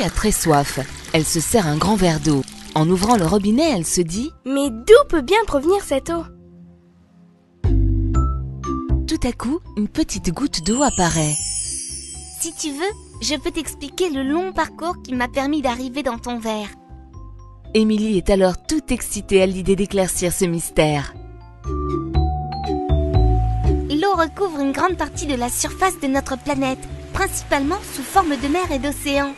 Émilie a très soif. Elle se sert un grand verre d'eau. En ouvrant le robinet, elle se dit « Mais d'où peut bien provenir cette eau ?» Tout à coup, une petite goutte d'eau apparaît. Si tu veux, je peux t'expliquer le long parcours qui m'a permis d'arriver dans ton verre. Émilie est alors toute excitée à l'idée d'éclaircir ce mystère. L'eau recouvre une grande partie de la surface de notre planète, principalement sous forme de mer et d'océan.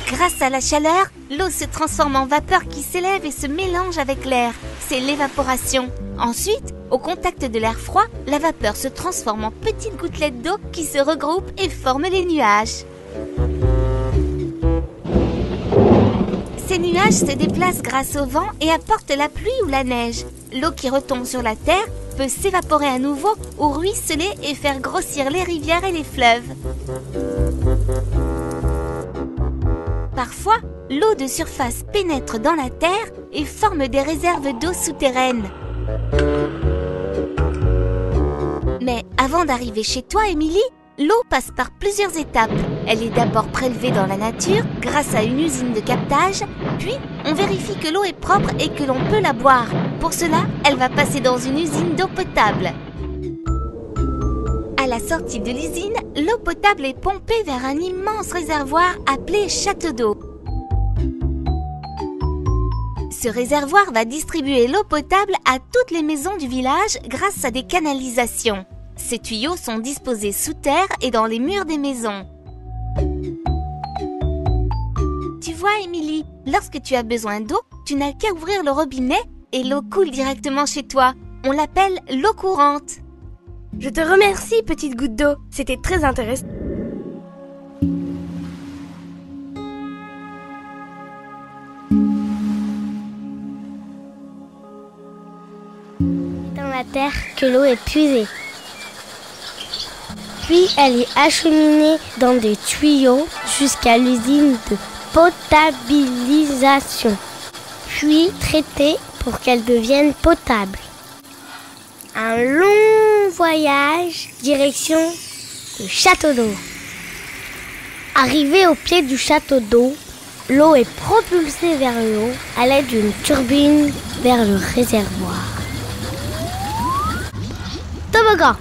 Grâce à la chaleur, l'eau se transforme en vapeur qui s'élève et se mélange avec l'air. C'est l'évaporation. Ensuite, au contact de l'air froid, la vapeur se transforme en petites gouttelettes d'eau qui se regroupent et forment les nuages. Ces nuages se déplacent grâce au vent et apportent la pluie ou la neige. L'eau qui retombe sur la terre peut s'évaporer à nouveau ou ruisseler et faire grossir les rivières et les fleuves. Parfois, l'eau de surface pénètre dans la terre et forme des réserves d'eau souterraines. Mais avant d'arriver chez toi, Émilie, l'eau passe par plusieurs étapes. Elle est d'abord prélevée dans la nature grâce à une usine de captage, puis on vérifie que l'eau est propre et que l'on peut la boire. Pour cela, elle va passer dans une usine d'eau potable. À la sortie de l'usine, l'eau potable est pompée vers un immense réservoir appelé château d'eau. Ce réservoir va distribuer l'eau potable à toutes les maisons du village grâce à des canalisations. Ces tuyaux sont disposés sous terre et dans les murs des maisons. Tu vois, Émilie, lorsque tu as besoin d'eau, tu n'as qu'à ouvrir le robinet et l'eau coule directement chez toi. On l'appelle l'eau courante. Je te remercie, petite goutte d'eau. C'était très intéressant. Dans la terre que l'eau est puisée. Puis elle est acheminée dans des tuyaux jusqu'à l'usine de potabilisation. Puis traitée pour qu'elle devienne potable. Un long voyage direction le château d'eau. Arrivé au pied du château d'eau, l'eau est propulsée vers le haut à l'aide d'une turbine vers le réservoir. Toboggan.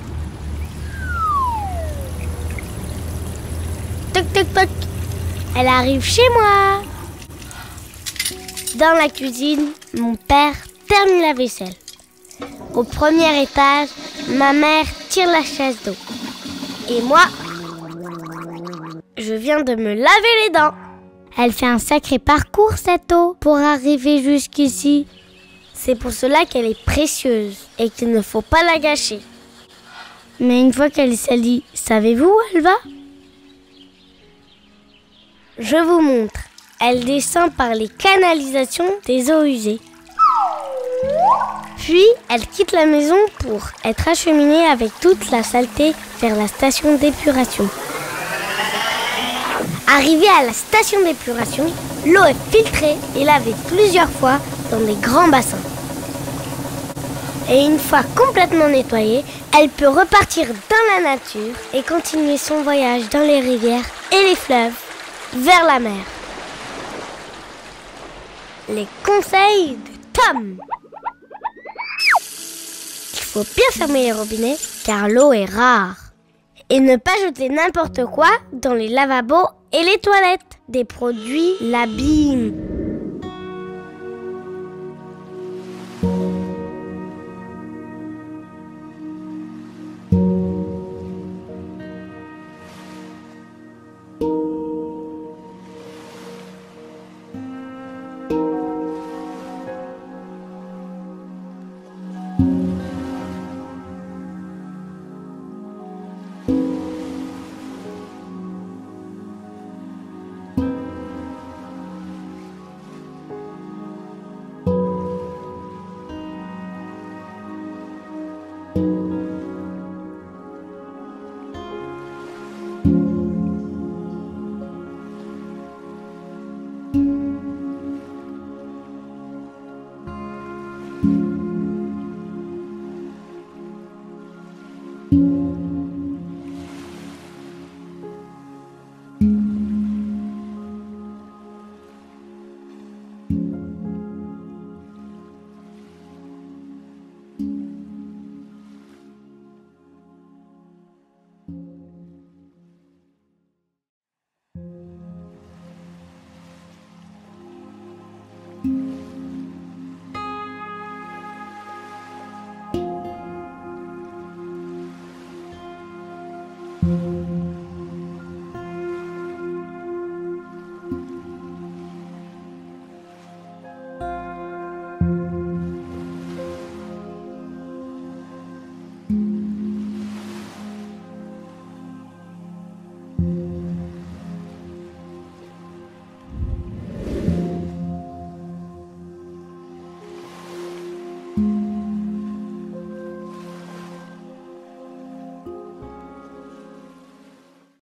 Toc toc toc. Elle arrive chez moi. Dans la cuisine, mon père termine la vaisselle. Au premier étage, ma mère tire la chaise d'eau. Et moi, je viens de me laver les dents. Elle fait un sacré parcours, cette eau, pour arriver jusqu'ici. C'est pour cela qu'elle est précieuse et qu'il ne faut pas la gâcher. Mais une fois qu'elle est salie, savez-vous où elle va ? Je vous montre. Elle descend par les canalisations des eaux usées. Puis, elle quitte la maison pour être acheminée avec toute la saleté vers la station d'épuration. Arrivée à la station d'épuration, l'eau est filtrée et lavée plusieurs fois dans des grands bassins. Et une fois complètement nettoyée, elle peut repartir dans la nature et continuer son voyage dans les rivières et les fleuves vers la mer. Les conseils de Tom. Il faut bien fermer les robinets car l'eau est rare. Et ne pas jeter n'importe quoi dans les lavabos et les toilettes. Des produits l'abîment.